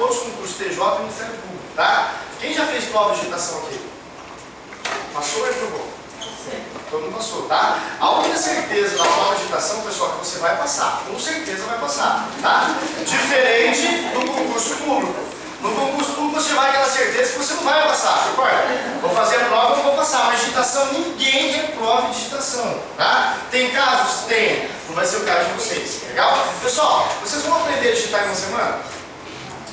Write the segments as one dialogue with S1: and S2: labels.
S1: todos os concursos TJ e Ministério Público, tá? Quem já fez prova de digitação aqui? Passou ou reprovou? Todo mundo passou, tá? A única certeza da prova de digitação, pessoal, é que você vai passar. Com certeza vai passar, tá? Diferente do concurso público. No concurso público você vai ter aquela certeza que você não vai passar, concorda? Vou fazer a prova e não vou passar, mas digitação, ninguém reprova em digitação, tá? Tem casos? Tem. Não vai ser o caso de vocês, legal? Pessoal, vocês vão aprender a digitar em uma semana?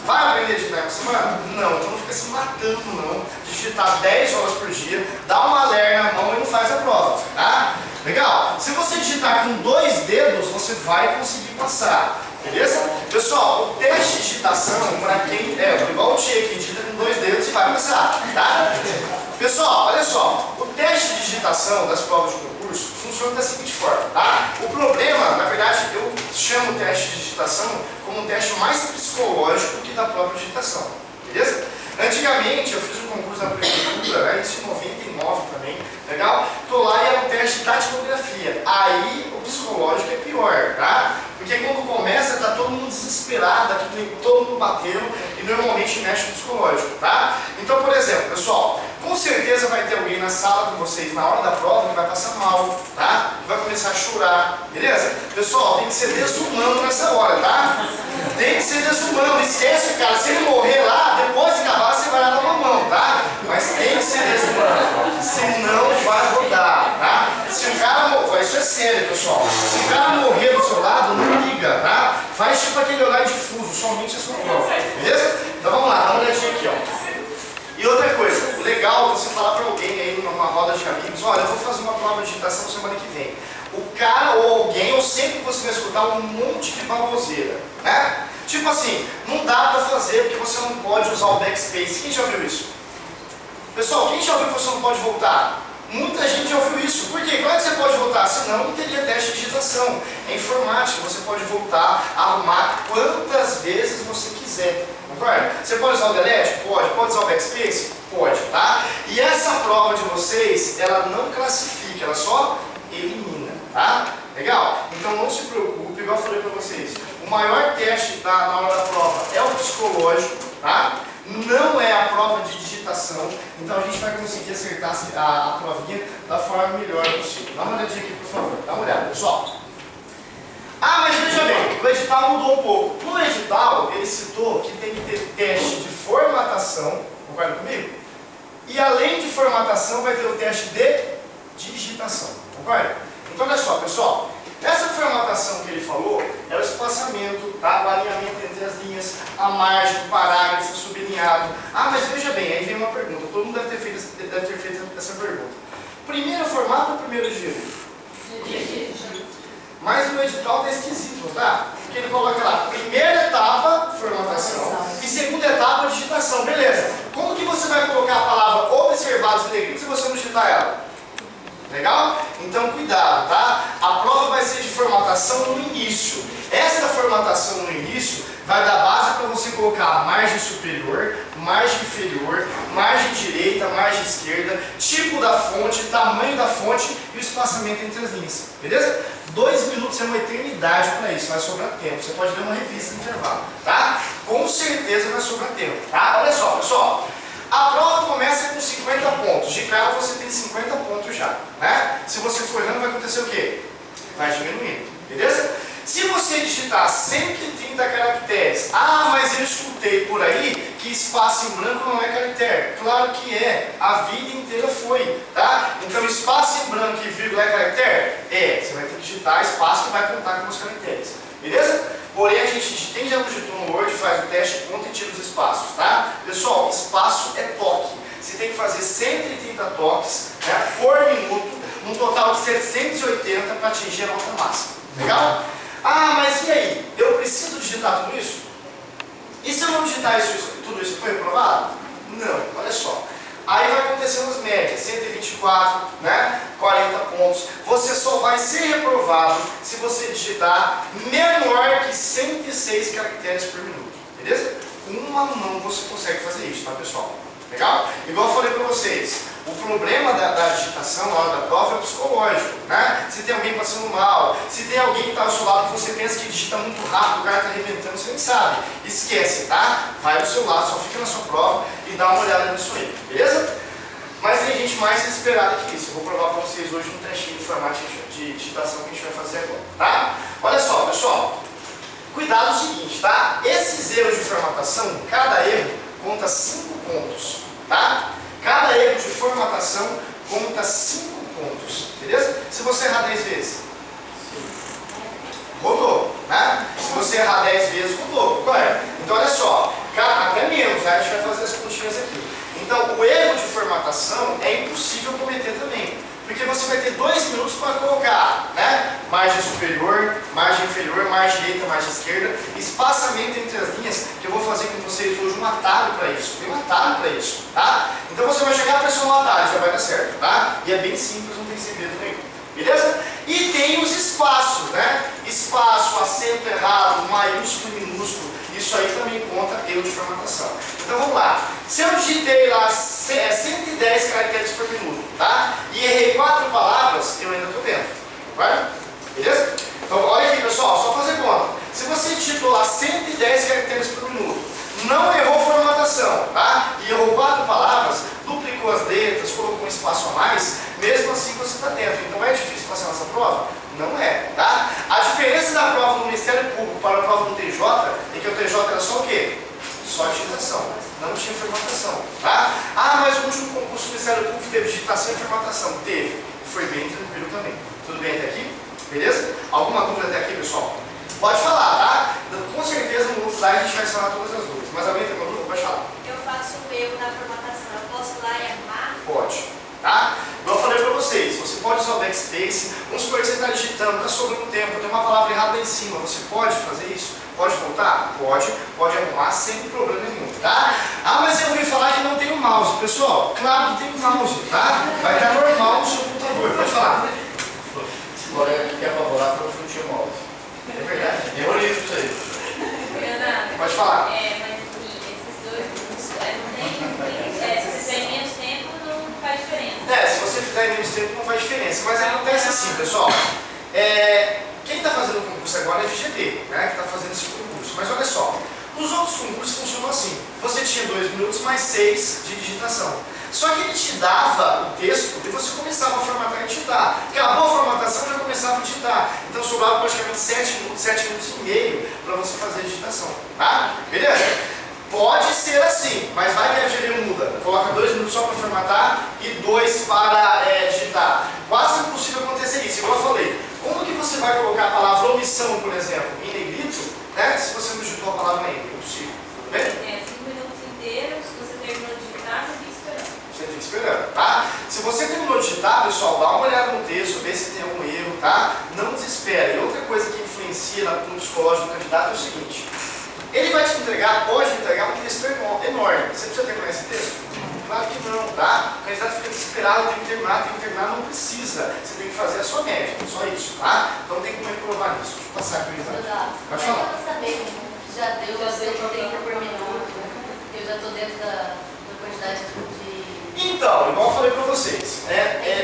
S1: Vai aprender a digitar em uma semana? Não, então não fica se matando não, de digitar 10 horas por dia, dá uma ler na mão e não faz a prova, tá? Legal? Se você digitar com 2 dedos, você vai conseguir passar. Beleza? Pessoal, o teste de digitação, para quem igual o Tchê, que digita com 2 dedos e vai passar, tá? Pessoal, olha só, o teste de digitação das provas de concurso funciona da seguinte forma, tá? O problema, na verdade, eu chamo o teste de digitação como um teste mais psicológico que da própria digitação, beleza? Antigamente, eu fiz um concurso na prefeitura, né, isso em 99 também, legal? Tô lá e é um teste de taquicografia. Aí o psicológico é pior, tá? Porque quando começa, tá todo mundo desesperado, aqui todo mundo batendo e normalmente mexe no psicológico, tá? Então, por exemplo, pessoal, com certeza vai ter alguém na sala com vocês na hora da prova que vai passar mal, tá? Que vai começar a chorar, beleza? Pessoal, tem que ser desumano nessa hora, tá? Tem que ser desumano, esquece, cara, se ele morrer lá, depois de acabar, você vai lá dar uma mão, tá? Mas tem que ser desumano, senão vai rodar, tá? Se o cara morrer, isso é sério, pessoal, se o cara morrer do seu lado, não liga, tá? Faz tipo aquele olhar difuso, somente a sua prova, beleza? Então vamos lá, dá uma olhadinha aqui, ó. E outra coisa, o legal é você falar para alguém aí numa roda de amigos, olha, eu vou fazer uma prova de digitação semana que vem. O cara ou alguém, ou sempre você vai escutar um monte de baboseira, né? Tipo assim, não dá para fazer porque você não pode usar o backspace. Quem já ouviu isso? Pessoal, quem já ouviu que você não pode voltar? Muita gente já ouviu isso. Por quê? Como é que você pode voltar? Senão não teria teste de digitação. É informática, você pode voltar, arrumar quantas vezes você quiser. Concorda? Você pode usar o delete? Pode. Pode usar o backspace? Pode, tá? E essa prova de vocês, ela não classifica, ela só elimina, tá? Legal? Então não se preocupe, igual eu falei pra vocês. O maior teste na hora da prova é o psicológico, tá? Não é a prova de digitação, então a gente vai conseguir acertar a provinha da forma melhor possível. Dá uma olhadinha aqui, por favor. Dá uma olhada, pessoal. Ah, mas veja bem, o edital mudou um pouco. No edital, ele citou que tem que ter teste de formatação, concorda comigo? E além de formatação, vai ter o teste de digitação, concorda? Então olha só, pessoal. Essa formatação que ele falou é o espaçamento, tá? O alinhamento entre as linhas, a margem, o parágrafo, sublinhado. Ah, mas veja bem, aí vem uma pergunta. Todo mundo deve ter feito essa pergunta. Primeiro formato ou primeiro giro? Mas no edital tá esquisito, tá? Porque ele coloca lá, primeira etapa, formatação, e segunda etapa, digitação. Beleza. Como que você vai colocar a palavra observados em negrito se você não digitar ela? Legal? Então cuidado, tá? A prova vai ser de formatação no início. Essa formatação no início vai dar base para você colocar a margem superior, margem inferior, margem direita, margem esquerda, tipo da fonte, tamanho da fonte e o espaçamento entre as linhas. Beleza? 2 minutos é uma eternidade para isso, vai sobrar tempo. Você pode ler uma revista no intervalo, tá? Com certeza vai sobrar tempo, tá? Olha só, pessoal. A prova começa com 50 pontos. De cara você tem 50 pontos já, né? Se você for olhando, vai acontecer o quê? Vai diminuindo, beleza? Se você digitar 130 caracteres, ah, mas eu escutei por aí que espaço em branco não é caractere. Claro que é, a vida inteira foi, tá? Então espaço em branco e vírgula é caractere? É, você vai ter que digitar espaço que vai contar com os caracteres, beleza? Porém, a gente, quem já digitou no Word, faz o teste, conta e tira os espaços, tá? Pessoal, espaço é toque. Você tem que fazer 130 toques, né, por minuto, um total de 780 para atingir a nota máxima. Legal? Ah, mas e aí? Eu preciso digitar tudo isso? E se eu não digitar tudo isso, foi reprovado? Não, olha só. Aí vai acontecendo as médias, 124, né, 40 pontos. Você só vai ser reprovado se você digitar menor que 106 caracteres por minuto. Beleza? Com uma mão você consegue fazer isso, tá, pessoal? Legal? Igual eu falei para vocês, O problema da digitação na hora da prova é o psicológico, né? Se tem alguém passando mal, se tem alguém que está ao seu lado que você pensa que digita muito rápido, o cara está arrebentando, você nem sabe. Esquece, tá? Vai do seu lado, só fica na sua prova e dá uma olhada nisso aí, beleza? Mas tem gente mais desesperada que isso. Eu vou provar para vocês hoje um trechinho de formato de digitação que a gente vai fazer agora, tá? Olha só, pessoal. Cuidado o seguinte, tá? Esses erros de formatação, cada erro conta 5 pontos, tá? Cada erro de formatação conta 5 pontos, beleza? Se você errar 10 vezes, rodou, né? Se você errar 10 vezes, rodou, correto? Então olha só, até menos, né? A gente vai fazer as continhas aqui. Então o erro de formatação é impossível cometer também, porque você vai ter 2 minutos para colocar, né? Margem superior, margem inferior, margem direita, margem esquerda, espaçamento entre as linhas, que eu vou fazer com vocês hoje um atalho para isso. Tem um atalho para isso, tá? Então você vai chegar a pressionar o atalho, já vai dar certo, tá? E é bem simples, não tem segredo nenhum, beleza? E tem os espaços, né? Espaço, acento errado, maiúsculo e minúsculo, isso aí também conta erro de formatação. Então vamos lá. Se eu digitei lá 110 caracteres por minuto, tá? E errei 4 palavras, eu ainda estou dentro. Vai? Beleza? Então olha aqui, pessoal, só fazer conta. Se você digitou lá 110 caracteres por minuto, não errou formatação, tá? E errou 4 palavras, duplicou as letras, colocou um espaço a mais, mesmo assim você está dentro. Então é difícil passar nessa prova? Não é, tá? A diferença da prova do Ministério Público para a prova do TJ é que o TJ era só o quê? Só digitação, não tinha formatação, tá? Ah, mas o último concurso do Ministério Público teve digitação e formatação. Teve. Foi bem tranquilo também. Tudo bem até aqui? Beleza? Alguma dúvida até aqui, pessoal? Pode falar, tá? Com certeza no outro slide a gente vai sanar todas as dúvidas. Mas alguém tem alguma dúvida? Pode falar.
S2: Eu faço o erro na formatação. Eu posso ir lá e arrumar?
S1: Pode. Tá? Igual eu falei para vocês, você pode usar o backspace, vamos supor que você está digitando, está sobrando tempo, tem uma palavra errada lá em cima, você pode fazer isso? Pode voltar? Pode arrumar sem problema nenhum, tá? Ah, mas eu ouvi falar que não tem o mouse. Pessoal, claro que tem o mouse, tá? Vai estar normal no seu computador, pode falar.
S3: Agora quer favorar para não tinha mouse.
S1: É verdade.
S3: Eu olhei isso aí.
S2: Renato,
S1: Pode falar.
S2: mas assim, esses dois, se você tem menos tempo, não faz diferença.
S1: Se você fizer em menos tempo não faz diferença, mas acontece assim, pessoal. Quem está fazendo o concurso agora é a FGV, né, que está fazendo esse concurso. Mas olha só, os outros concursos funcionam assim. Você tinha 2 minutos mais 6 de digitação. Só que ele te dava o texto e você começava a formatar e digitar. Acabou a formatação, já começava a digitar. Então sobrava praticamente 7 minutos e meio para você fazer a digitação. Tá? Beleza? Pode ser assim, mas vai que a FGV muda. Coloca 2 minutos só para formatar e 2 para digitar. Quase impossível acontecer isso, igual eu falei. Como que você vai colocar a palavra omissão, por exemplo, em negrito, né, se você não digitou a palavra ainda? É impossível. Tudo bem?
S2: 5 minutos inteiros, se você terminou de digitar, você fica esperando.
S1: Você fica esperando, tá? Se você terminou de digitar, pessoal, dá uma olhada no texto, vê se tem algum erro, tá? Não desespere. E outra coisa que influencia no psicológico do candidato é o seguinte. Ele vai te entregar, pode entregar um texto enorme. Você precisa terminar esse texto? Claro que não, tá? O candidato fica desesperado, tem que terminar, não precisa. Você tem que fazer a sua média, só isso, tá? Então tem como provar isso. Deixa eu passar aqui o exame. Pode falar.
S4: Eu saber que já deu 30 por minuto, eu já estou dentro da quantidade de...
S1: Então, igual eu falei para vocês,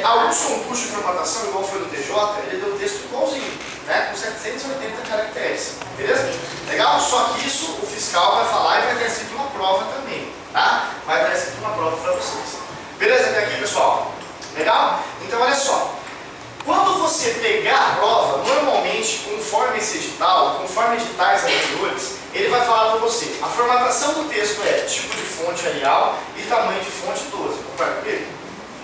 S1: alguns concursos de formatação, igual foi do TJ, ele deu o texto igualzinho, né, com 780 caracteres, beleza? Legal? Só que isso o fiscal vai falar e vai ter escrito uma prova também, tá? Vai ter escrito uma prova para vocês. Beleza até aqui, pessoal? Legal? Então, olha só. Quando você pegar a prova, normalmente, conforme esse edital, conforme editais anteriores, ele vai falar para você, a formatação do texto é tipo de fonte Arial e tamanho de fonte 12. Concorda comigo?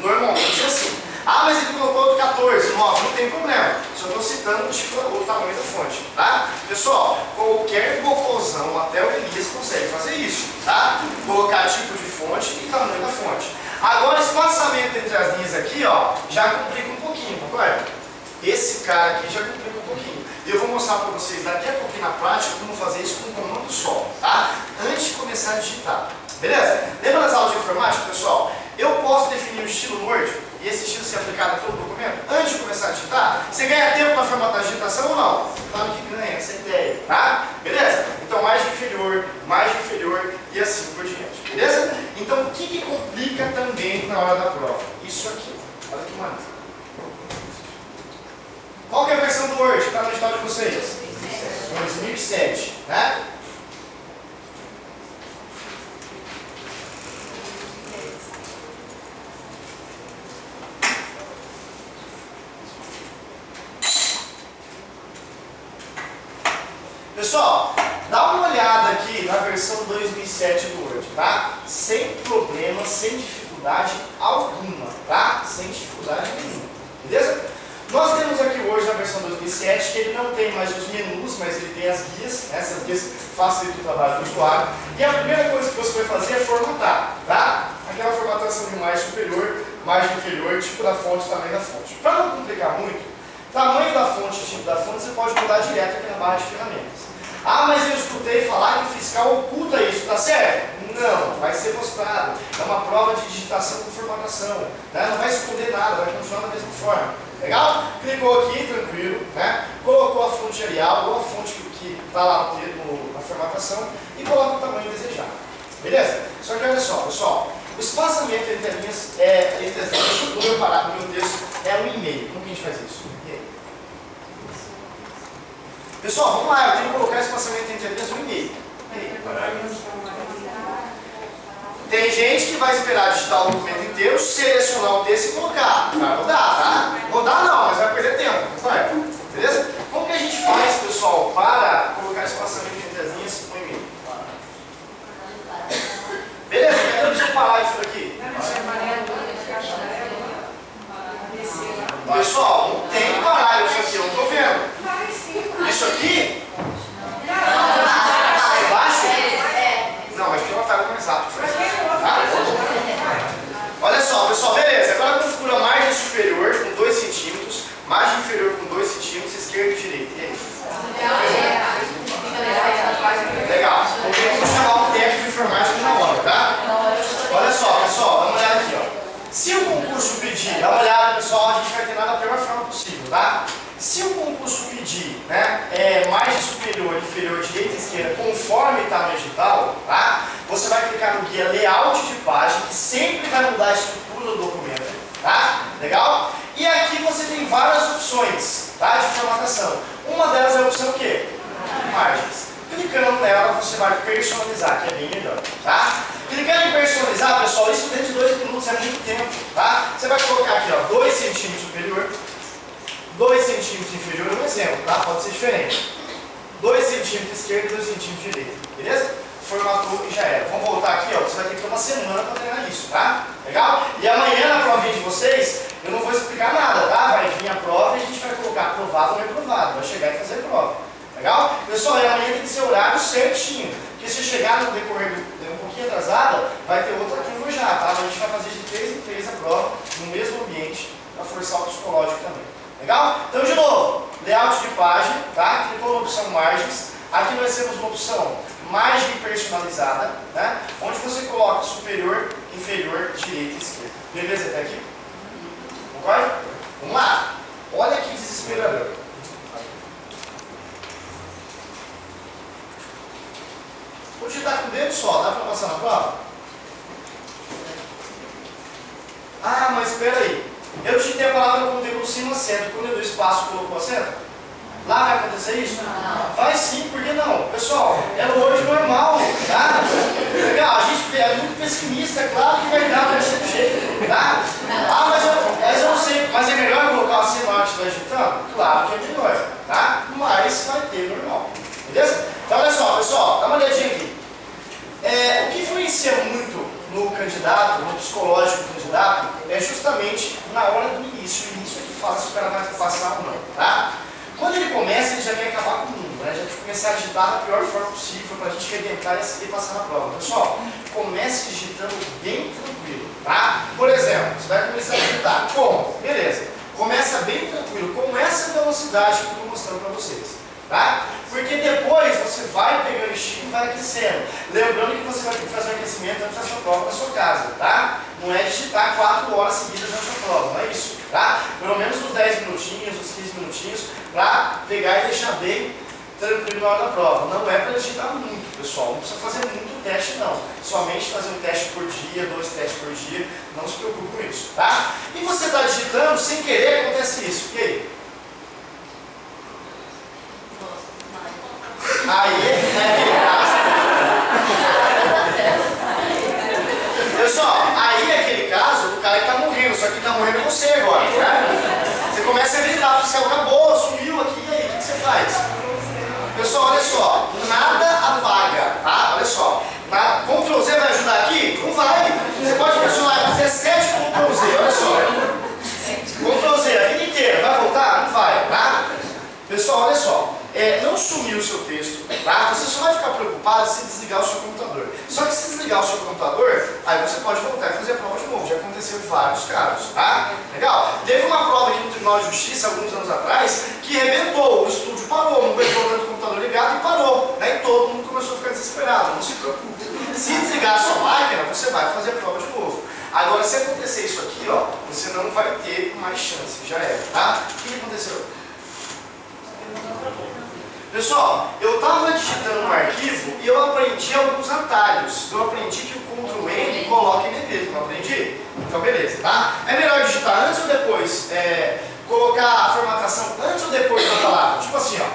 S1: Normalmente é assim. Ah, mas ele colocou do 14, 9, não tem problema. Só estou citando o tamanho da fonte, tá? Pessoal, qualquer bocozão, até o Elias consegue fazer isso, tá? Colocar tipo de fonte e tamanho da fonte. Agora, espaçamento entre as linhas aqui, ó, já complica um pouquinho, concorda? Esse cara aqui já complica um pouquinho. E eu vou mostrar para vocês daqui a pouquinho na prática como fazer isso com o comando só, tá? Antes de começar a digitar. Beleza? Lembra das aulas de informática, pessoal? Eu posso definir o estilo Word e esse estilo ser aplicado a todo o documento antes de começar a digitar? Você ganha tempo na formatar a digitação ou não? Claro que ganha, essa é a ideia, tá? Beleza? Então, margem inferior e assim por diante. Beleza? Então, o que complica também na hora da prova? rodada aqui na versão 2007 do Word, tá? Sem problema, sem dificuldade alguma, tá? Sem dificuldade nenhuma, beleza? Nós temos aqui hoje na versão 2007 que ele não tem mais os menus, mas ele tem as guias, né? Essas guias facilitam o trabalho do usuário. E a primeira coisa que você vai fazer é formatar, tá? Aquela formatação de margem superior, margem inferior, tipo da fonte, tamanho da fonte. Para não complicar muito, tamanho da fonte e tipo da fonte você pode mudar direto aqui na barra de ferramentas. Ah, mas eu escutei falar que o fiscal oculta isso, tá certo? Não, vai ser mostrado. É uma prova de digitação com formatação, né? Não vai esconder nada, vai continuar da mesma forma. Legal? Clicou aqui, tranquilo, né? Colocou a fonte Arial ou a fonte que está lá na formatação e coloca o tamanho desejado. Beleza? Só que olha só, pessoal, o espaçamento entre as linhas, do meu parágrafo, do meu texto, é 1,5. Como que a gente faz isso? Pessoal, vamos lá, eu tenho que colocar espaçamento entre as linhas 1,5. Tem gente que vai esperar digitar o documento inteiro, selecionar o texto e colocar. Vai rodar, tá? Rodar não, mas vai perder tempo. Vai. Beleza? Como que a gente faz, pessoal, para colocar espaçamento entre as linhas 1,5? Beleza, cadê o seu parágrafo aqui? Pessoal, não tem parágrafo aqui, eu não estou vendo. Isso aqui? Embaixo? Não, mas tem uma tabela mais rápida. Tá? Olha só, pessoal, beleza. Agora configura margem superior com 2 centímetros, margem inferior com 2 centímetros, esquerda e direita. E aí? Legal. Vamos chamar um técnico de informática na hora, tá? Olha só, pessoal, dá uma olhada aqui, ó. Se o concurso pedir, dá uma olhada, pessoal, a gente vai treinar da pior forma possível, tá? Se o concurso pedir, né, margem superior, inferior, direita e esquerda, conforme está no edital, tá? Você vai clicar no guia layout de página, que sempre vai mudar a estrutura do documento, tá? Legal? E aqui você tem várias opções, tá, de formatação. Uma delas é a opção o quê? Margens. Clicando nela, você vai personalizar, que é bem melhor, tá? Clicando em personalizar, pessoal, isso dentro de 2 minutos é muito tempo, tá? Você vai colocar aqui, ó, 2 centímetros superior, 2 centímetros inferior, um exemplo, tá? Pode ser diferente. 2 centímetros esquerda e 2 centímetros direita, beleza? Formatou e já era. Vamos voltar aqui, ó, você vai ter que ter uma semana para treinar isso, tá? Legal? E amanhã na provinha de vocês, eu não vou explicar nada, tá? Vai vir a prova e a gente vai colocar aprovado ou reprovado, vai chegar e fazer a prova. Legal? Pessoal, e amanhã tem que ser horário certinho, porque se chegar no decorrer um pouquinho atrasada, vai ter outra turma já, tá? A gente vai fazer de 3 em 3 a prova, no mesmo ambiente, para forçar o psicológico também. Legal? Então, de novo, layout de página, tá? Clicou na opção margens. Aqui nós temos uma opção margem personalizada, né? Onde você coloca superior, inferior, direita e esquerda. Beleza até aqui? Concorda? Vamos lá. Olha que desesperador. Vou digitar com o dedo só, dá para passar na prova? Ah, mas espera aí. Eu digitei a palavra conteúdo sem acento. Quando eu dou espaço, colocou acento? Lá vai acontecer isso? Não. Vai sim, por que não? Pessoal, é o Word normal, tá? Legal, a gente é muito pessimista, é claro que vai dar desse jeito, tá? Ah, mas eu não sei, mas é melhor colocar o acento antes da digitando? Claro que é melhor, tá? Mas vai ter normal, beleza? Então olha só, pessoal, dá uma olhadinha aqui. O que influencia muito no candidato, no psicológico do candidato, é justamente na hora do início. O início é que fala se o cara vai passar ou não, tá? Quando ele começa, ele já quer acabar com o mundo, né? Já quer começar a digitar da pior forma possível para a gente arrebentar e passar na prova. Pessoal, comece digitando bem tranquilo, tá? Por exemplo, você vai começar a digitar. Como? Beleza. Começa bem tranquilo, com essa velocidade que eu estou mostrando para vocês. Tá? Porque depois você vai pegando estilo e vai aquecendo. Lembrando que você vai ter que fazer um aquecimento antes da sua prova na sua casa, tá? Não é digitar 4 horas seguidas na sua prova, não é isso, tá? Pelo menos uns 10 minutinhos, uns 15 minutinhos, para pegar e deixar bem tranquilo na hora da prova. Não é para digitar muito, pessoal. Não precisa fazer muito teste, não. Somente fazer um teste por dia, 2 testes por dia. Não se preocupe com isso, tá? E você está digitando, sem querer acontece isso. E aí? Pessoal, aí é aquele caso do cara que está morrendo, só que está morrendo você agora, né? Você começa a gritar, o céu acabou, sumiu aqui, e aí, o que você faz? Pessoal, olha só, nada apaga, tá? Você só vai ficar preocupado se desligar o seu computador. Só que se desligar o seu computador, aí você pode voltar e fazer a prova de novo. Já aconteceu em vários casos, tá? Legal? Teve uma prova aqui no Tribunal de Justiça, alguns anos atrás, que arrebentou, o estúdio parou, não aguentou tanto o computador ligado e parou. Né? E todo mundo começou a ficar desesperado. Não se preocupe. Se desligar a sua máquina, você vai fazer a prova de novo. Agora, se acontecer isso aqui, ó, você não vai ter mais chance, já era, tá? O que aconteceu? Pessoal, eu estava digitando um arquivo e eu aprendi alguns atalhos. Eu aprendi que o Ctrl N coloca em negrito, não aprendi? Então, beleza, tá? É melhor digitar antes ou depois? Colocar a formatação antes ou depois da palavra? Tipo assim, ó,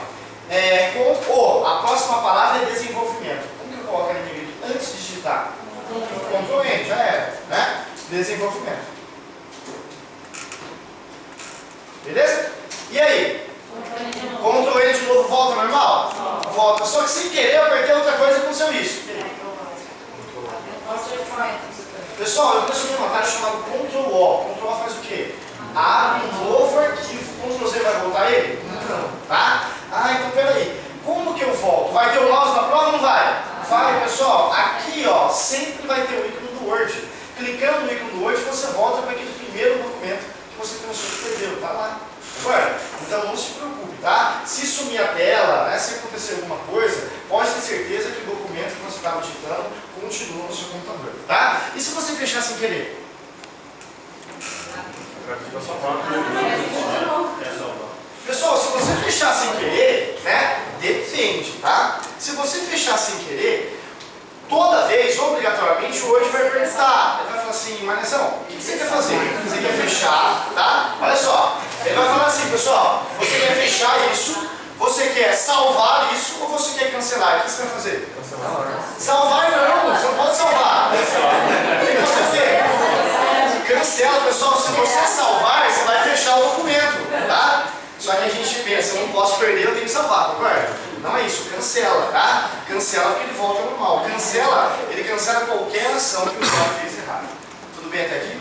S1: com o, a próxima palavra é desenvolvimento. Como que eu coloco em negrito antes de digitar? Ctrl N, já era, né? Desenvolvimento. Beleza? E aí? Ctrl N de novo, volta normal? Volta. Só que sem querer eu apertei outra coisa com o seu isso. Pessoal, eu conheço um atalho chamado Ctrl O. Ctrl O faz o quê? Abre um novo arquivo. Ctrl Z vai voltar ele? Não. Tá? Então peraí. Como que eu volto? Vai ter o mouse na prova ou não vai? Vai, pessoal. Aqui, ó, sempre vai ter o ícone do Word. Clicando no ícone do Word, você volta para aquele primeiro documento que você pensou que perdeu. Tá lá. Agora, então não se preocupe, tá? Se sumir a tela, né, se acontecer alguma coisa, pode ter certeza que o documento que você estava digitando continua no seu computador, tá? E se você fechar sem querer? Pessoal, se você fechar sem querer, né, depende, tá? Se você fechar sem querer, toda vez, obrigatoriamente, o Word vai perguntar. Ele vai falar assim, Manezão, o que você quer fazer? Você quer fechar, tá? Olha só. Ele vai falar assim, pessoal, você quer fechar isso, você quer salvar isso ou você quer cancelar? O que você vai fazer? Salvar não, você não pode salvar. O que você fazer? Cancela, pessoal. Se você salvar, você vai fechar o documento, tá? Só que a gente pensa, eu não posso perder, eu tenho que salvar, concorda? Não é isso, cancela, tá? Cancela porque ele volta ao normal. Cancela, ele cancela qualquer ação que o usuário fez errado. Tudo bem até aqui?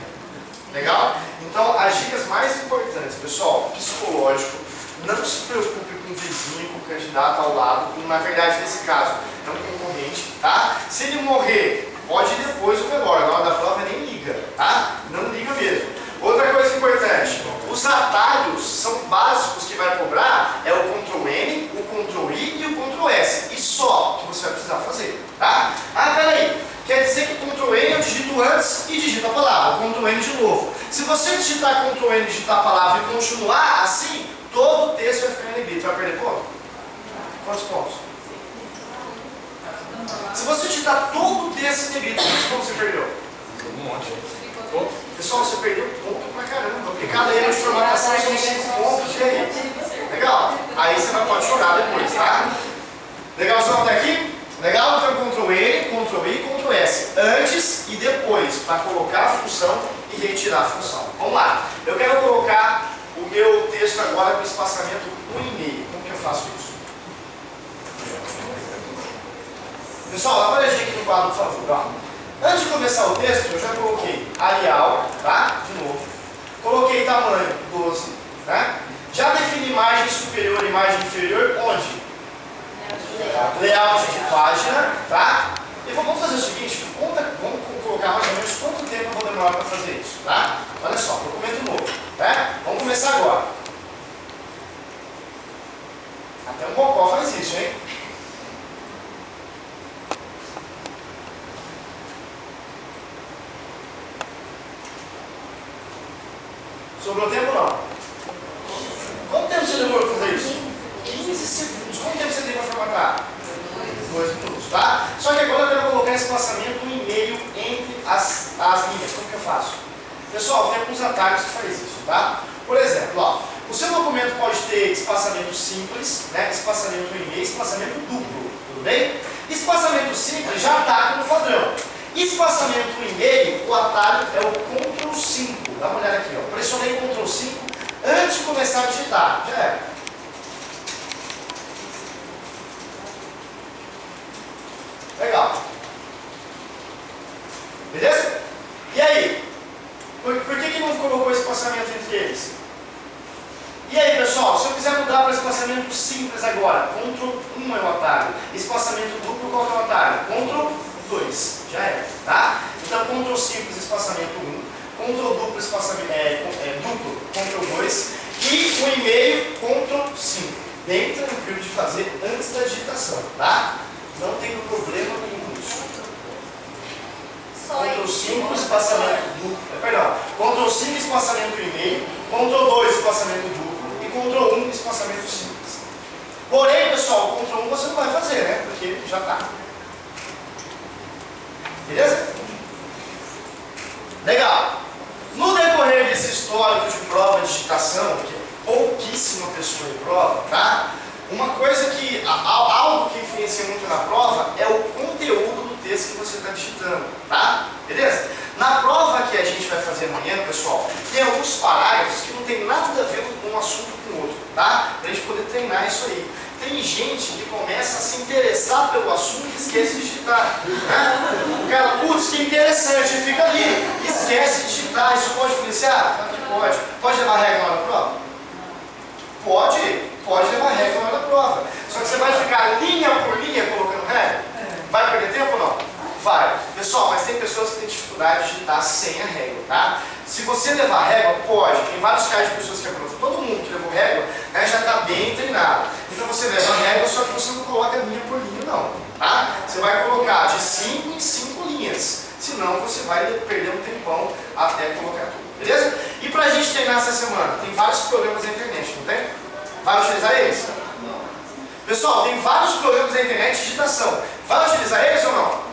S1: Legal? Então, as dicas mais importantes, pessoal, psicológico, não se preocupe com o vizinho, com o candidato ao lado, na verdade, nesse caso, é um concorrente, tá? Se ele morrer, pode ir depois do velório, na hora da prova nem liga, tá? Não liga mesmo. Outra coisa importante, os atalhos são básicos que vai cobrar, é o Ctrl N, o Ctrl I e o Ctrl S, e só que você vai precisar fazer, tá? Peraí, quer dizer que Ctrl N eu digito antes e digito a palavra, Ctrl N de novo. Se você digitar Ctrl N, digitar a palavra e continuar assim, todo o texto vai ficar em negrito. Vai perder ponto? Quantos pontos? Se você digitar todo o texto em negrito, quantos pontos você perdeu?
S3: Um monte.
S1: Pessoal, você perdeu ponto pra caramba, porque cada erro de formatação são 5 pontos, e aí? Legal? Aí você vai pode chorar depois, tá? Legalzão até aqui? Legal? Então Ctrl N, Ctrl I, Ctrl S. Antes e depois, para colocar a função e retirar a função. Vamos lá. Eu quero colocar o meu texto agora com espaçamento 1,5. Como que eu faço isso? Pessoal, dá uma olhadinha aqui no quadro, por favor. Ó. Antes de começar o texto, eu já coloquei Arial, tá? De novo. Coloquei tamanho 12, né? Já defini imagem superior e imagem inferior, onde? Layout de página, tá? E vamos fazer o seguinte, vamos colocar mais ou menos quanto tempo eu vou demorar para fazer isso, tá? Olha só, documento novo, né? Vamos começar agora. Até um Bocó faz isso, hein? Sobrou tempo ou não? Quanto tempo você demorou para fazer isso? 15 segundos. Quanto tempo você tem para formatar? 2 minutos, tá? Só que agora eu quero colocar espaçamento 1,5 entre as linhas. Como que eu faço? Pessoal, tem alguns atalhos que faz isso, tá? Por exemplo, ó, o seu documento pode ter espaçamento simples, né? Espaçamento 1,5, espaçamento duplo, tudo bem? Espaçamento simples já está no padrão. Espaçamento 1,5, o atalho é o Ctrl 5. Dá uma olhada aqui, ó. Pressionei Ctrl 5 antes de começar a digitar. Já é. Legal. Beleza? E aí? Por que não colocou espaçamento entre eles? E aí, pessoal, se eu quiser mudar para o espaçamento simples agora. Ctrl 1 é o atalho. Espaçamento duplo, qual que é o atalho? Ctrl 2. Já é, tá? Então, Ctrl simples, espaçamento 1. Ctrl duplo, espaçamento duplo, Ctrl 2. E o e-mail, Ctrl 5. Bem tranquilo de fazer antes da digitação, tá? Não tem problema nenhum nisso. Ctrl 5, espaçamento duplo. Perdão. Ctrl 5, espaçamento e-mail. Ctrl 2, espaçamento duplo. E Ctrl 1, espaçamento simples. Porém, pessoal, o Ctrl 1 você não vai fazer, né? Porque já está. Beleza? Legal. No decorrer desse histórico de prova de digitação, que pouquíssima pessoa reprova, tá? Uma coisa que, algo que influencia muito na prova é o conteúdo do texto que você está digitando, tá? Beleza? Na prova que a gente vai fazer amanhã, pessoal, tem alguns parágrafos que não tem nada a ver com um assunto com o outro, tá? Pra gente poder treinar isso aí. Tem gente que começa a se interessar pelo assunto e esquece de digitar, né? O cara, putz, que interessante, fica ali, esquece de digitar. Isso pode influenciar? Claro que pode. Pode levar regra na hora da prova? Pode levar regra na hora da prova. Só que você vai ficar linha por linha colocando regra? Vai perder tempo ou não? Vai. Pessoal, mas tem pessoas que têm dificuldade de digitar sem a regra, tá? Se você levar régua, pode. Tem vários casos de pessoas que aprovam. Todo mundo que levou régua, né, já está bem treinado. Então você leva a régua, só que você não coloca linha por linha, não. Tá? Você vai colocar de 5 em 5 linhas. Senão você vai perder um tempão até colocar tudo. Beleza? E pra gente treinar essa semana, tem vários programas na internet, não tem? Vai utilizar eles? Pessoal, tem vários programas na internet de digitação. Vai utilizar eles ou não?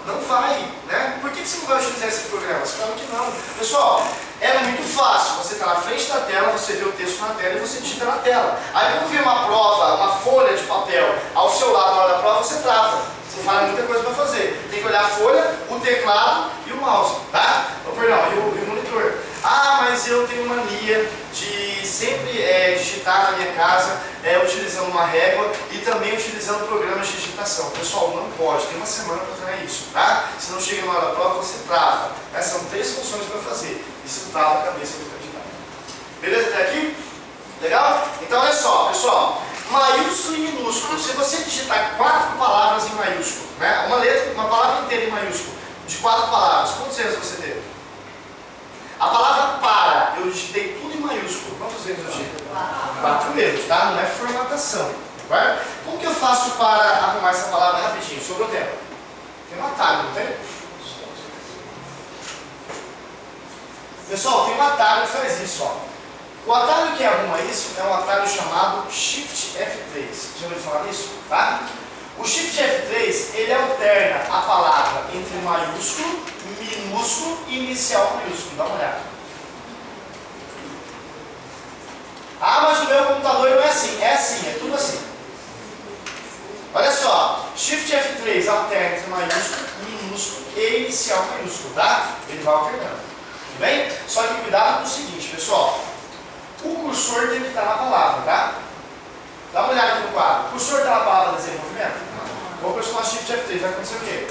S1: Não vai, né? Por que você não vai utilizar esses programas? Claro que não. Pessoal, é muito fácil. Você está na frente da tela, você vê o texto na tela e você digita na tela. Aí quando vê uma prova, uma folha de papel ao seu lado na hora da prova, você trava. Você fala muita coisa para fazer. Tem que olhar a folha, o teclado e o mouse, tá? Perdão, e o monitor. Ah, mas eu tenho mania de sempre digitar na minha casa, utilizando uma régua e também utilizando programas de digitação. Pessoal, não pode, tem uma semana para treinar isso, tá? Se não chega na hora da prova, você trava. São 3 funções para fazer. Isso trava a cabeça do candidato. Beleza até aqui? Legal? Então olha só, pessoal. Maiúsculo e minúsculo. Se você digitar 4 palavras em maiúsculo, né? Uma palavra inteira em maiúsculo, de 4 palavras, quantos erros você teve? A palavra para, eu digitei tudo em maiúsculo. Quantos erros eu tive? 4 erros, tá? Não é formatação. Tá? Como que eu faço para arrumar essa palavra rapidinho? Sobrou tempo. Tem um atalho, não tem? Pessoal, tem um atalho que faz isso, ó. O atalho que arruma isso é um atalho chamado Shift F3. Já ouviu falar nisso? Tá? O Shift F3, ele alterna a palavra entre maiúsculo, minúsculo e inicial maiúsculo. Dá uma olhada. Ah, mas o meu computador não é assim. É assim, é tudo assim. Olha só. Shift F3 alterna entre maiúsculo, minúsculo e inicial maiúsculo, tá? Ele vai alternando. Tudo bem? Só que cuidado com o seguinte, pessoal. O cursor tem que estar na palavra, tá? Dá uma olhada aqui no quadro. O cursor está na palavra desenvolvimento? Vou pressionar Shift F3, vai acontecer o quê?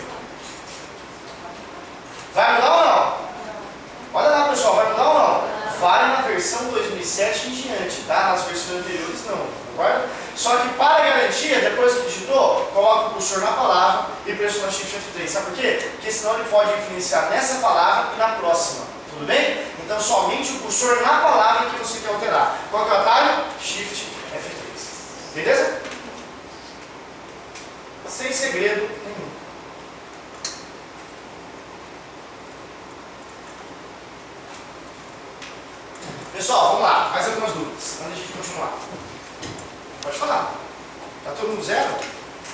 S1: Vai mudar ou não? Olha lá, pessoal, vai mudar ou não? Vai na versão 2007 em diante, tá? Nas versões anteriores não, concorda? Só que para garantia, depois que digitou, coloca o cursor na palavra e pressiona Shift F3. Sabe por quê? Porque senão ele pode influenciar nessa palavra e na próxima. Tudo bem? Então somente o cursor na palavra que você quer alterar. Qual que é o atalho? Shift F3. Beleza? Sem segredo nenhum. Pessoal, vamos lá. Mais algumas dúvidas antes de a gente continuar. Pode falar. Tá todo mundo zero?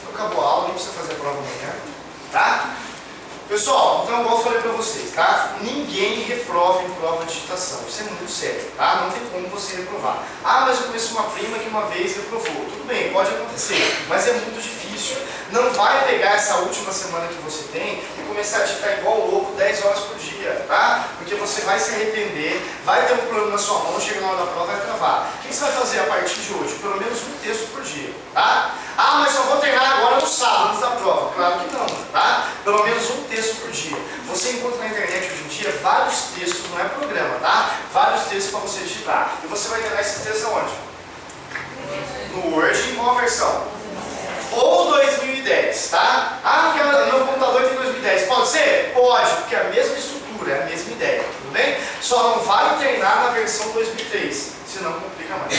S1: Então acabou a aula, não precisa fazer a prova amanhã. Tá? Pessoal, então igual eu falei pra vocês, tá? Ninguém reprova em prova de digitação. Isso é muito sério, tá? Não tem como você reprovar. Ah, mas eu conheço uma prima que uma vez reprovou. Tudo bem, pode acontecer, mas é muito difícil. Não vai pegar essa última semana que você tem e começar a digitar igual louco 10 horas por dia, tá? Porque você vai se arrepender, vai ter um problema na sua mão, chega na hora da prova e vai travar. O que você vai fazer a partir de hoje? Pelo menos um texto por dia, tá? Ah, mas só vou treinar agora no sábado, antes da prova. Claro que não, tá? Pelo menos um texto por dia. Você encontra na internet hoje em dia vários textos, não é programa, tá? Vários textos para você digitar. E você vai treinar esses textos aonde? versão? Ou 2010, tá? Ah, meu computador tem 2010. Pode ser? Pode, porque é a mesma estrutura, é a mesma ideia, tudo bem? Só não vai treinar na versão 2003, senão complica mais.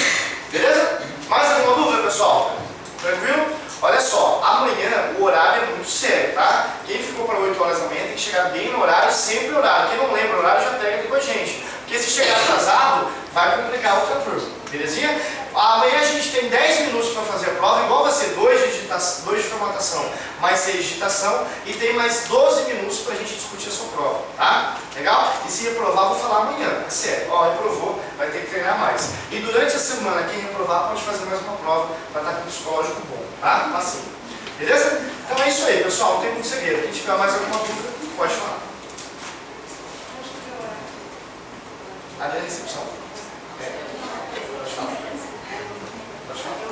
S1: Beleza? Mais alguma dúvida, pessoal? Tranquilo? Olha só, amanhã o horário é muito sério, tá? Quem ficou para 8 horas da manhã tem que chegar bem no horário, sempre horário. Quem não lembra o horário já pega aqui com a gente. Porque se chegar atrasado, vai complicar outra turma. Belezinha? Amanhã a gente tem 10 minutos para fazer a prova, igual vai ser 2 de formatação, mais 6 de digitação, e tem mais 12 minutos para a gente discutir a sua prova, tá? Legal? E se reprovar, vou falar amanhã, é sério. Ó, reprovou, vai ter que treinar mais. E durante a semana, quem reprovar pode fazer mais uma prova para estar com o psicológico bom, tá? Facinho. Beleza? Então é isso aí, pessoal, não tem muito segredo. Quem tiver mais alguma dúvida, pode falar. Ali é a recepção. Pode falar. Pode falar.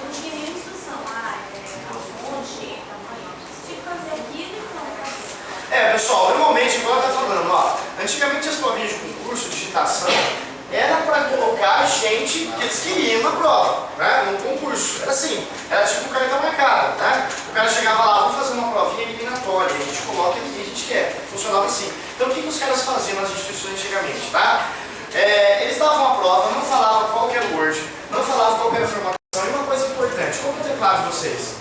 S5: Não tinha nenhuma instrução. A fonte, tamanho. Tinha que fazer aquilo e pronto.
S1: Pessoal, normalmente, igual ela está falando, ó, antigamente as provinhas de concurso, digitação, era para colocar gente que eles queriam na prova, né? No concurso. Era assim, era tipo o cartão marcado, né? O cara chegava lá, vamos fazer uma provinha eliminatória, a gente coloca aqui que a gente quer. Funcionava assim. Então o que os caras faziam nas instituições antigamente, tá? Eles davam a prova, não falavam qual que era o Word, não falavam qual que era a formatação. E uma coisa importante, qual que é o teclado de vocês?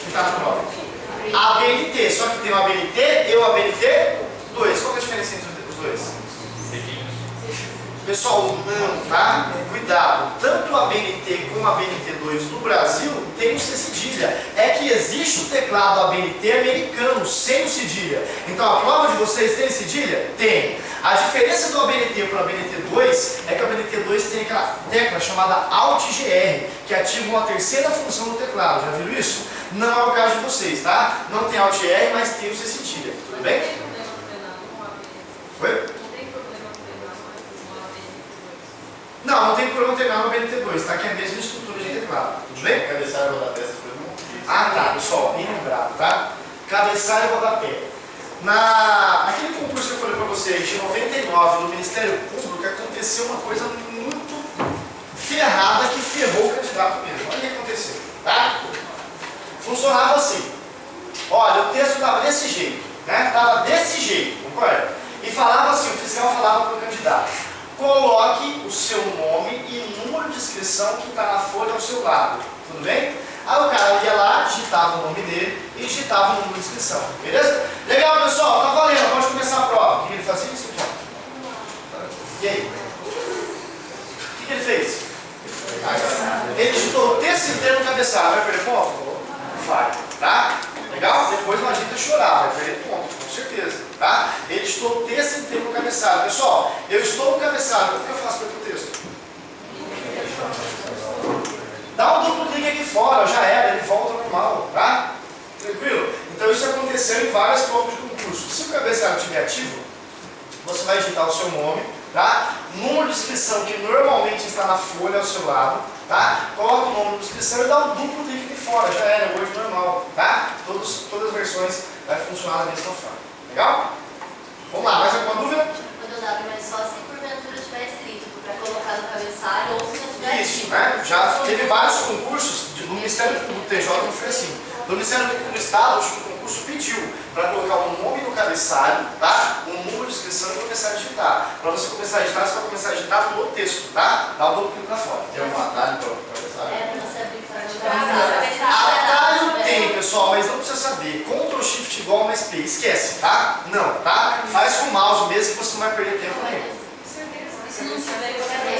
S1: Que está na prova? ABNT, só que tem o ABNT e o ABNT 2. Qual que é a diferença entre os dois? Pessoal, não, tá? Cuidado. Tanto a ABNT como a ABNT2 no Brasil tem o C cedilha. É que existe o teclado ABNT americano sem o cedilha. Então a prova de vocês tem cedilha? Tem. A diferença do ABNT para o ABNT2 é que o ABNT2 tem aquela tecla chamada Alt-GR, que ativa uma terceira função do teclado. Já viram isso? Não é o caso de vocês, tá? Não tem Alt-GR, mas tem o C cedilha. Tudo bem? Oi? Não tem problema treinar no ABNT2, tá? Que é a mesma estrutura de teclado. Tudo bem?
S3: Cabeçalho e rodapé, essas coisas não.
S1: Ah, tá, pessoal, bem lembrado, tá? Cabeçalho e rodapé. Aquele concurso que eu falei pra vocês, de 99, no Ministério Público, aconteceu uma coisa muito ferrada que ferrou o candidato mesmo. Olha o que aconteceu, tá? Funcionava assim. Olha, o texto estava desse jeito, né? Estava desse jeito, concorda? E falava assim, o fiscal falava para o candidato: coloque o seu nome e número de inscrição que está na folha ao seu lado, tudo bem? Aí o cara ia lá, digitava o nome dele e digitava o número de inscrição, beleza? Legal, pessoal, tá valendo, pode começar a prova. O que ele fazia isso? E aí? O que ele fez? Ele digitou o texto inteiro no cabeçalho, vai perder ponto? Vai, tá? Legal? Depois não adianta chorar, vai perder ponto, com certeza, tá? Ele digitou o texto inteiro no cabeçalho. Pessoal, eu estou no cabeçalho, o que eu faço para o texto? Dá um duplo clique aqui fora, já era, ele volta ao normal, tá? Tranquilo? Então isso aconteceu em várias provas de concurso. Se o cabeçalho estiver ativo, você vai digitar o seu nome, tá? Número de inscrição que normalmente está na folha ao seu lado, tá? Coloca o nome de inscrição e dá um duplo clique aqui fora, já era, Word normal, tá? Todas as versões vai funcionar da mesma forma. Legal? Vamos lá, mais alguma dúvida?
S4: Mas só se porventura tiver escrito para colocar no cabeçalho ou se não tiver
S1: Isso,
S4: escrito.
S1: né? Já teve vários concursos do Ministério Público do TJ, não foi assim. Do Ministério Público do Estado, acho que o concurso pediu para colocar o nome no cabeçalho, tá? O número de inscrição e começar a digitar. Para você começar a digitar, você vai começar a digitar no texto, tá? Dá o duplo clique para fora.
S3: Tem um atalho para o cabeçalho?
S4: É para você abrir para
S1: Atalho tem, pessoal, mas não precisa saber. Ctrl Shift igual mais P. Esquece, tá? Não, tá? Faz com o mouse mesmo que você não vai perder tempo nenhum.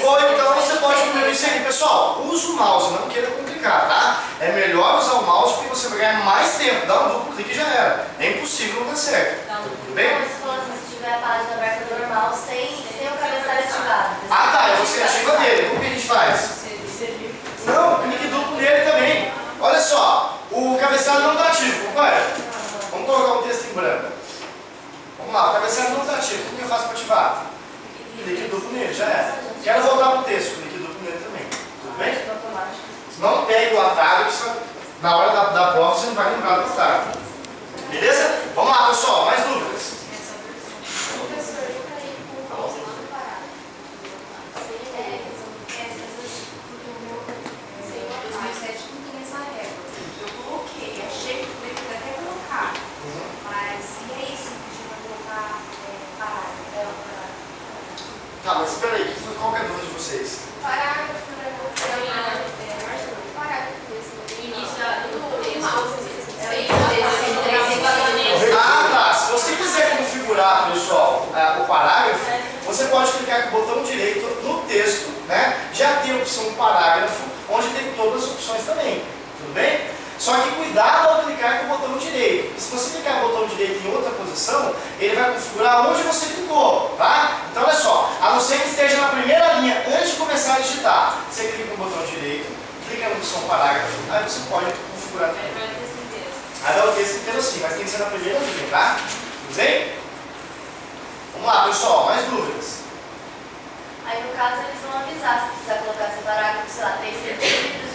S1: Ou então você pode comer isso aí, pessoal. Usa o mouse, não queira complicar, tá? É melhor usar o mouse porque você vai ganhar mais tempo. Dá um duplo clique e já era. É impossível não dar certo. Tudo bem?
S4: Se tiver a página aberta normal, sem o cabeçalho ativado.
S1: Ah, tá. E você ativa dele. Como que a gente faz? Não, clique duplo nele também. Olha só, o cabeçalho não está ativo, compadre. Vamos colocar um texto em branco. Vamos lá, o cabeçalho não está ativo. Como que eu faço para ativar? Clique duplo nele, já é. Quero voltar para o texto, clique duplo nele também. Tudo bem? Não pegue o atalho, na hora da prova você não vai lembrar do atalho. Beleza? Vamos lá, pessoal, mais dúvidas? você pode clicar com o botão direito no texto, né? Já tem a opção parágrafo, onde tem todas as opções também, tudo bem? Só que cuidado ao clicar com o botão direito. Se você clicar com o botão direito em outra posição, ele vai configurar onde você clicou, tá? Então olha só, a não ser que esteja na primeira linha, antes de começar a digitar, você clica com o botão direito, clica na opção parágrafo, aí você pode configurar também. Aí dá o texto inteiro assim, mas tem que ser na primeira linha, tá? Tudo bem? Vamos lá, pessoal, mais dúvidas?
S4: Aí no caso eles vão avisar se precisar colocar esse parágrafo, sei lá, 3 centímetros.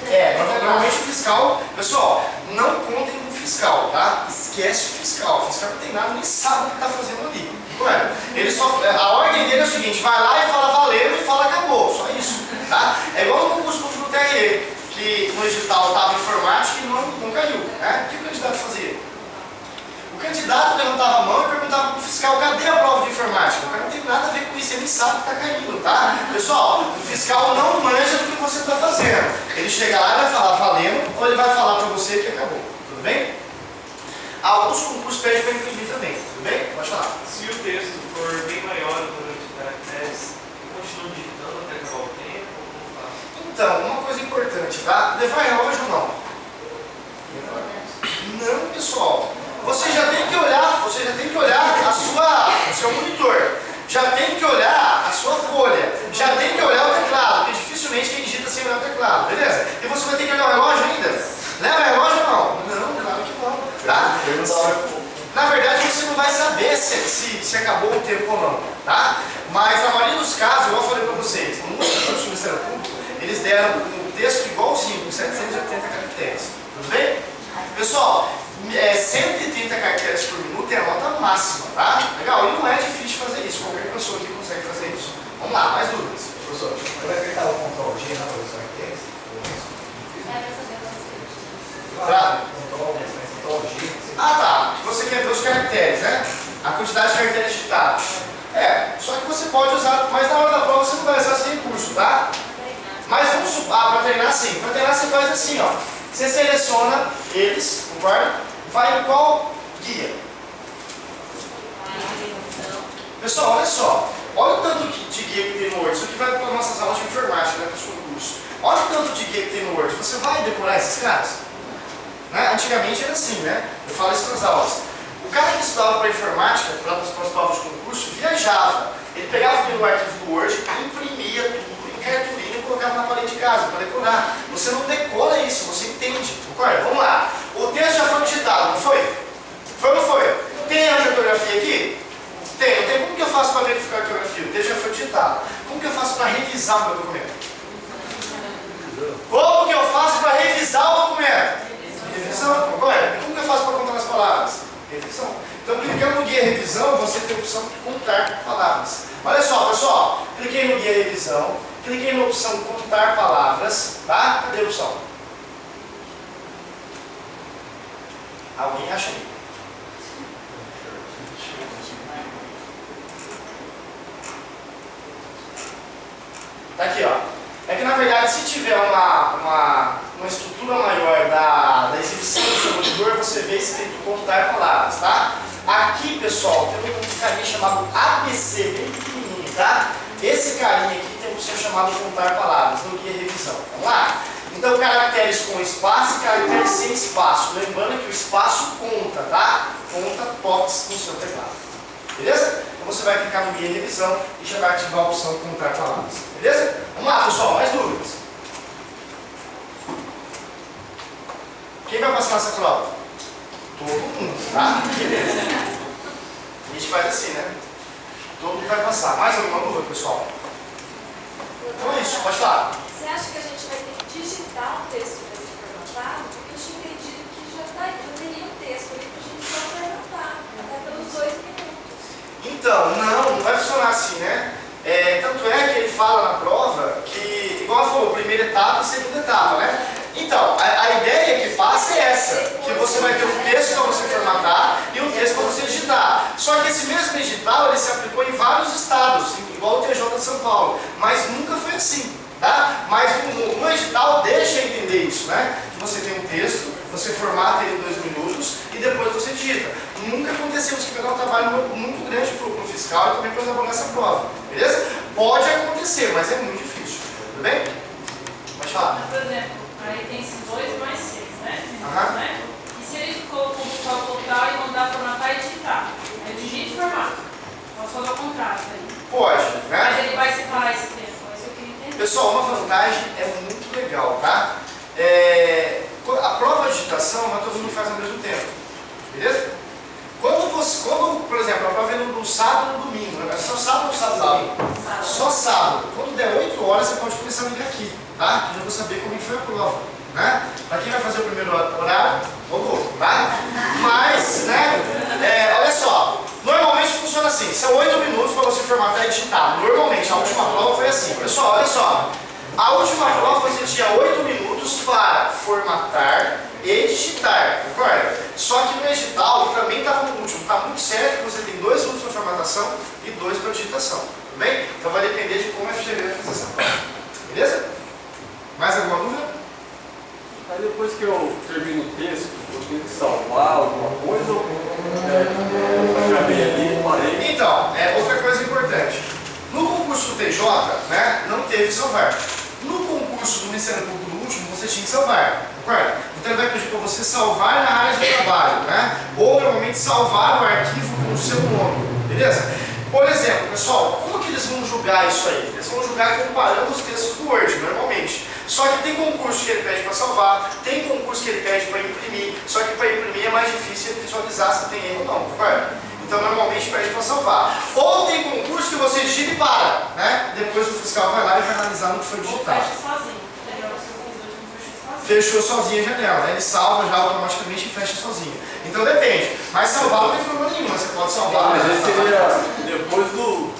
S1: Normalmente o fiscal, pessoal, não contem com o fiscal, tá? Esquece o fiscal não tem nada, nem sabe o que está fazendo ali. Ué, ele só, a ordem dele é o seguinte, vai lá e fala valendo e fala acabou, só isso, tá? É igual no concurso público do TRE, que no edital estava informática e não caiu, né? O que o candidato fazia? O candidato levantava a mão e perguntava para o fiscal, cadê a prova de informática? O cara não tem nada a ver com isso, ele sabe que está caindo, tá? Pessoal, o fiscal não manja do que você está fazendo. Ele chega lá e vai falar valendo, ou ele vai falar para você que acabou, tudo bem? Alguns concursos pedem para imprimir também, tudo bem? Pode falar.
S6: Se o texto for bem maior do número de caracteres, eu continuo digitando até acabar o tempo, ou como faço?
S1: Então, uma coisa importante, tá? Levar relógio ou não? Não, pessoal. Você já tem que olhar o seu monitor, já tem que olhar a sua folha, já tem que olhar o teclado, porque dificilmente quem digita sem olhar o teclado, beleza? E você vai ter que olhar o relógio ainda? Leva relógio ou não? Não, claro que não, tá? Na verdade você não vai saber se acabou o tempo ou não, tá? Mas na maioria dos casos, igual eu falei para vocês, no curso do Ministério Público, eles deram um texto igualzinho, com 780 caracteres, tudo bem? Pessoal, 130 caracteres por minuto é a nota máxima, tá? Legal? E não é difícil fazer isso, qualquer pessoa aqui consegue fazer isso. Vamos lá, mais dúvidas?
S3: Professor, como é que está o Ctrl G na posição aqui? Ctrl G.
S1: Ah, tá. Você quer ver os caracteres, né? A quantidade de caracteres digitados. Só que você pode usar, mas na hora da prova você não vai usar esse recurso, tá? Mas vamos supor, para treinar sim. Para treinar você faz assim, ó. Você seleciona eles, concorda? Vai em qual guia? Pessoal, olha só. Olha o tanto de guia que tem no Word. Isso aqui vai para nossas aulas de informática, né, para o seu curso. Olha o tanto de guia que tem no Word. Você vai decorar esses caras? Né? Antigamente era assim, né? Eu falo isso nas aulas. O cara que estudava para informática, para as provas de concurso, viajava. Ele pegava o arquivo do Word, imprimia tudo em cartolina e colocava na parede de casa para decorar. Você não decora isso, você entende. Concorda? Vamos lá. O texto já foi digitado, não foi? Foi ou não foi? Tem a ortografia aqui? Tem. Como que eu faço para verificar a ortografia? O texto já foi digitado. Como que eu faço para revisar o meu documento? Como que eu faço para revisar o documento? Revisão. Concorda? Como que eu faço para contar as palavras? Revisão. Então, clicando no guia revisão, você tem a opção de contar palavras. Olha só, pessoal. Cliquei no guia revisão, cliquei na opção contar palavras, tá? Cadê a opção? Alguém acha aí? Tá aqui, ó. É que na verdade, se tiver uma estrutura maior da exibição do seu monitor, você vê escrito contar palavras, tá? Aqui, pessoal, tem um carinha chamado ABC, bem pequenininho, tá? Esse carinha aqui tem um opção chamado contar palavras, no guia revisão. Vamos lá? Então, caracteres com espaço e caracteres sem espaço. Lembrando que o espaço conta, tá? Conta toques no seu teclado. Beleza? Então você vai clicar no guia revisão e já vai ativar a opção contar palavras. Beleza? Vamos lá, pessoal, mais dúvidas? Quem vai passar nessa prova? Todo mundo, tá? Beleza. A gente faz assim, né? Todo mundo vai passar. Mais alguma dúvida, pessoal? Então é isso, pode falar.
S5: Você acha que a gente vai ter que digitar o texto para ser formatado? Porque eu tinha entendido que já teria um texto ali para a gente só formatar, até pelos 2 minutos.
S1: Então, não vai funcionar assim, né? Tanto é que ele fala na prova que, igual ela falou, primeira etapa e segunda etapa, né? Então, a ideia que faça é essa, que você vai ter um texto para você formatar e um texto para você digitar. Só que esse mesmo edital, ele se aplicou em vários estados, igual o TJ de São Paulo, mas nunca foi assim, tá? Mas no edital deixa entender isso, né? Que você tem um texto, você formata ele em 2 minutos e depois você digita. nunca aconteceu isso, pegar um trabalho muito grande para o fiscal e também para elaborar essa prova, beleza? Pode acontecer, mas é muito difícil, tudo bem? Pode falar.
S2: Por exemplo, aí tem esses 2 mais 6, né?
S1: Aham.
S2: Né? E se ele colocou o só total e mandar formatar e digitar? Eu digito e formato. Posso fazer o contrato aí.
S1: Pode, né?
S2: Mas ele vai separar esse tempo. Isso eu queria entender.
S1: Pessoal, uma vantagem é muito legal, tá? A prova de digitação, não todo mundo faz ao mesmo tempo, beleza? Quando, por exemplo, a prova é no sábado e no domingo, né? Só sábado ou sábado? Só sábado. Quando der 8 horas, você pode começar a ligar aqui, tá? Eu vou saber como foi a prova, né? Para quem vai fazer o primeiro horário, vou, tá? Mas, né, olha só, normalmente funciona assim, são 8 minutos para você formatar e digitar. Normalmente, a última prova foi assim. Pessoal, olha só, a última prova você tinha 8 minutos para formatar e digitar, concorda? Só que no edital também estava no último, está muito certo que você tem 2 minutos para formatação e 2 para digitação, tudo bem? Então vai depender de como a FGV vai fazer essa prova, beleza? Mais alguma dúvida?
S7: Aí depois que eu termino o texto, eu tenho que salvar alguma coisa ou acabei ali, parei?
S1: Então, outra coisa importante. No concurso do TJ, né, não teve salvar. No concurso do Ministério Público do último, você tinha que salvar, concorda? Então ele vai pedir para você salvar na área de trabalho, né? Ou normalmente salvar o arquivo com o seu nome, beleza? Por exemplo, pessoal, como que eles vão julgar isso aí? Eles vão julgar comparando os textos do Word, normalmente. Só que tem concurso que ele pede para salvar, tem concurso que ele pede para imprimir, só que para imprimir é mais difícil visualizar se tem erro ou não, concorda? Então normalmente pede para salvar. Ou tem concurso que você digita e para, né? Depois o fiscal vai lá e vai analisar no que foi
S2: Ou
S1: digitado.
S2: fecha sozinho. Lembra que eu fiz o último, fechou sozinho.
S1: Fechou sozinho a janela, né? Ele salva já automaticamente e fecha sozinho. Então depende. Mas salvar não tem problema nenhum, você pode salvar.
S7: Mas esse seria depois do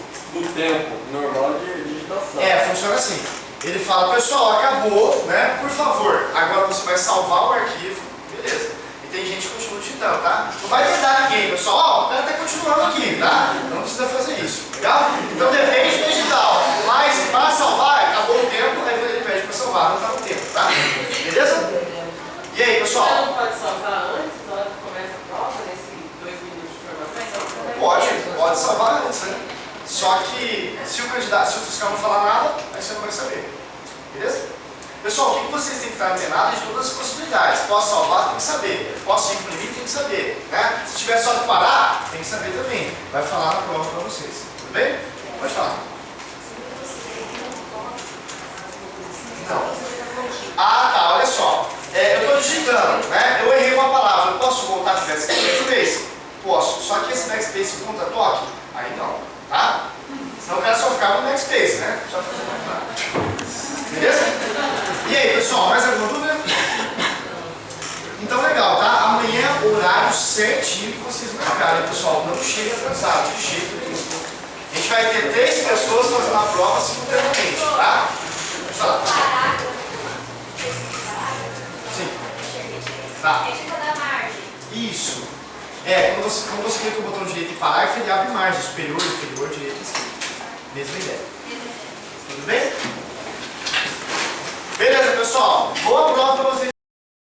S7: tempo normal de digitação.
S1: Funciona assim. Ele fala, pessoal, acabou, né? Por favor, agora você vai salvar o arquivo, beleza. E tem gente que continua digitando, tá? Não vai perder ninguém, pessoal. Ó, o cara tá continuando aqui, tá? Não precisa fazer isso, legal? Então depende do edital. Mas para salvar, acabou o tempo, aí ele pede para salvar, não tá no tempo, tá? Beleza? E aí, pessoal?
S8: Você não pode salvar antes, na hora que começa a prova, nesses 2 minutos de formação?
S1: Pode salvar antes, né? Só que se o candidato, se o fiscal não falar nada, aí você não vai saber. Beleza? Pessoal, o que vocês têm que estar antenados de todas as possibilidades? Posso salvar? Tem que saber. Posso imprimir? Tem que saber. Né? Se tiver só de parar, tem que saber também. Vai falar na prova para vocês. Tudo bem? Pode falar. Não. Ah, tá. Olha só. Eu estou digitando, né? Eu errei uma palavra. Eu posso voltar para o backspace? Posso. Só que esse backspace conta toque? Aí não. Tá? Senão o cara só ficava no backspace, né? Só fazer mais claro. Beleza? E aí, pessoal, mais alguma dúvida? Então, legal, tá? Amanhã, horário certinho que vocês marcarem, pessoal. Não chegue atrasado, de jeito nenhum. A gente vai ter 3 pessoas fazendo a prova simultaneamente, tá? Vamos lá. Sim. Tá.
S5: É tipo da margem.
S1: Isso. Quando você clica no botão direito e parar, ele abre margem superior, inferior, direita e esquerda. Mesma ideia. Tudo bem? Beleza, pessoal? Boa prova para vocês.